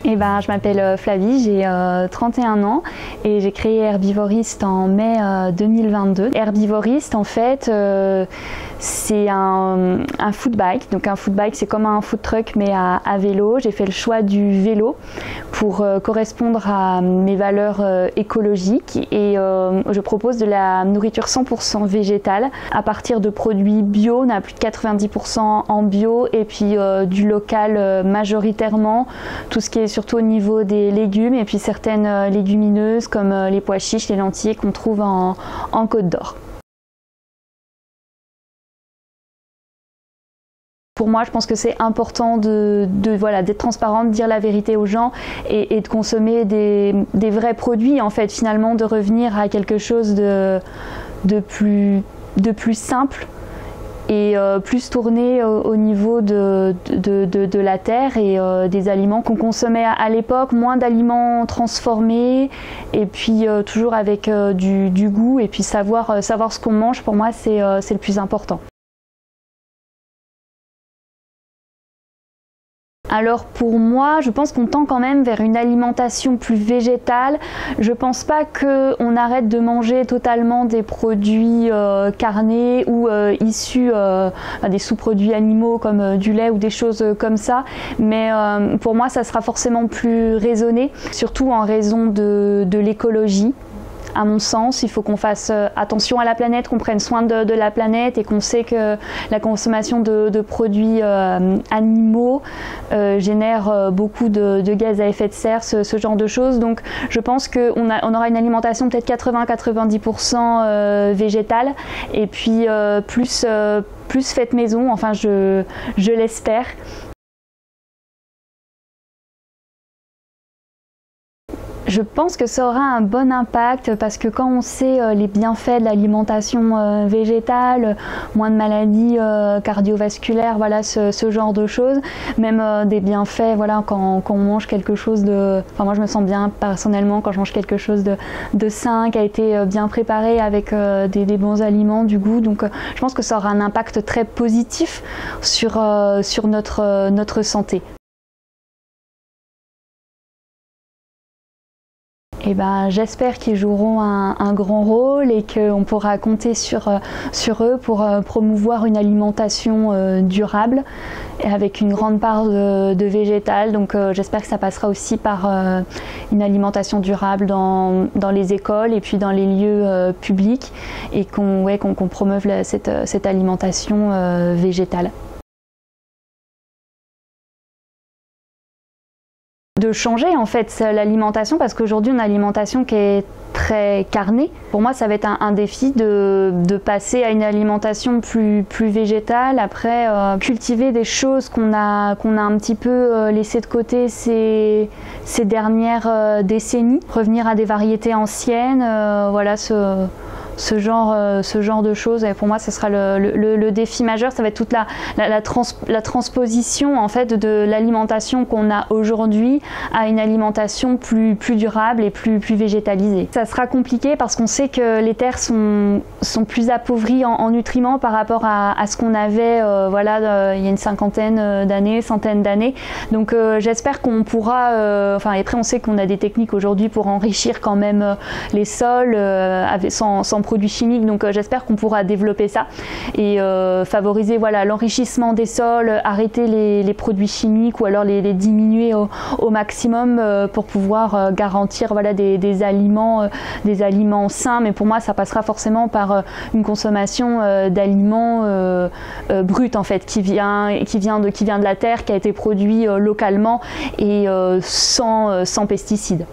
Je m'appelle Flavie, j'ai 31 ans et j'ai créé Herbivoriste en mai 2022. Herbivoriste, en fait, c'est un food bike. Donc un food bike, c'est comme un food truck mais à vélo. J'ai fait le choix du vélo pour correspondre à mes valeurs écologiques et je propose de la nourriture 100% végétale à partir de produits bio. On a plus de 90% en bio et puis du local majoritairement, tout ce qui est surtout au niveau des légumes et puis certaines légumineuses comme les pois chiches, les lentilles qu'on trouve en Côte d'Or. Pour moi, je pense que c'est important d'être transparent, de dire la vérité aux gens et de consommer des vrais produits, en fait, finalement, de revenir à quelque chose de plus simple et plus tourné au niveau de la terre et des aliments qu'on consommait à l'époque, moins d'aliments transformés et puis toujours avec du goût et puis savoir ce qu'on mange, pour moi, c'est le plus important. Alors pour moi, je pense qu'on tend quand même vers une alimentation plus végétale. Je pense pas qu'on arrête de manger totalement des produits carnés ou issus des sous-produits animaux comme du lait ou des choses comme ça. Mais pour moi, ça sera forcément plus raisonné, surtout en raison de l'écologie. À mon sens, il faut qu'on fasse attention à la planète, qu'on prenne soin de la planète et qu'on sait que la consommation de produits animaux génère beaucoup de gaz à effet de serre, ce genre de choses. Donc je pense qu'on aura une alimentation peut-être 80-90% végétale et puis plus faite maison, enfin je l'espère. Je pense que ça aura un bon impact parce que quand on sait les bienfaits de l'alimentation végétale, moins de maladies cardiovasculaires, voilà ce genre de choses, même des bienfaits, voilà quand on mange quelque chose de, enfin moi je me sens bien personnellement quand je mange quelque chose de sain, qui a été bien préparé avec des bons aliments, du goût, donc je pense que ça aura un impact très positif sur notre santé. J'espère qu'ils joueront un grand rôle et qu'on pourra compter sur eux pour promouvoir une alimentation durable avec une grande part de végétal. Donc j'espère que ça passera aussi par une alimentation durable dans les écoles et puis dans les lieux publics et qu'on promeuve cette alimentation végétale. De changer en fait l'alimentation parce qu'aujourd'hui on a une alimentation qui est très carnée. Pour moi ça va être un défi de passer à une alimentation plus végétale, après cultiver des choses qu'on a un petit peu laissé de côté ces dernières décennies, revenir à des variétés anciennes, voilà ce genre de choses. Et pour moi ce sera le défi majeur, ça va être toute la transposition en fait de l'alimentation qu'on a aujourd'hui à une alimentation plus durable et plus végétalisée. Ça sera compliqué parce qu'on sait que les terres sont plus appauvries en nutriments par rapport à ce qu'on avait il y a une centaine d'années. Donc j'espère qu'on pourra, après on sait qu'on a des techniques aujourd'hui pour enrichir quand même les sols sans produits chimiques, donc j'espère qu'on pourra développer ça et favoriser l'enrichissement des sols, arrêter les produits chimiques ou alors les diminuer au maximum pour pouvoir garantir des aliments sains. Mais pour moi ça passera forcément par une consommation d'aliments bruts en fait, qui vient de la terre, qui a été produit localement et sans pesticides.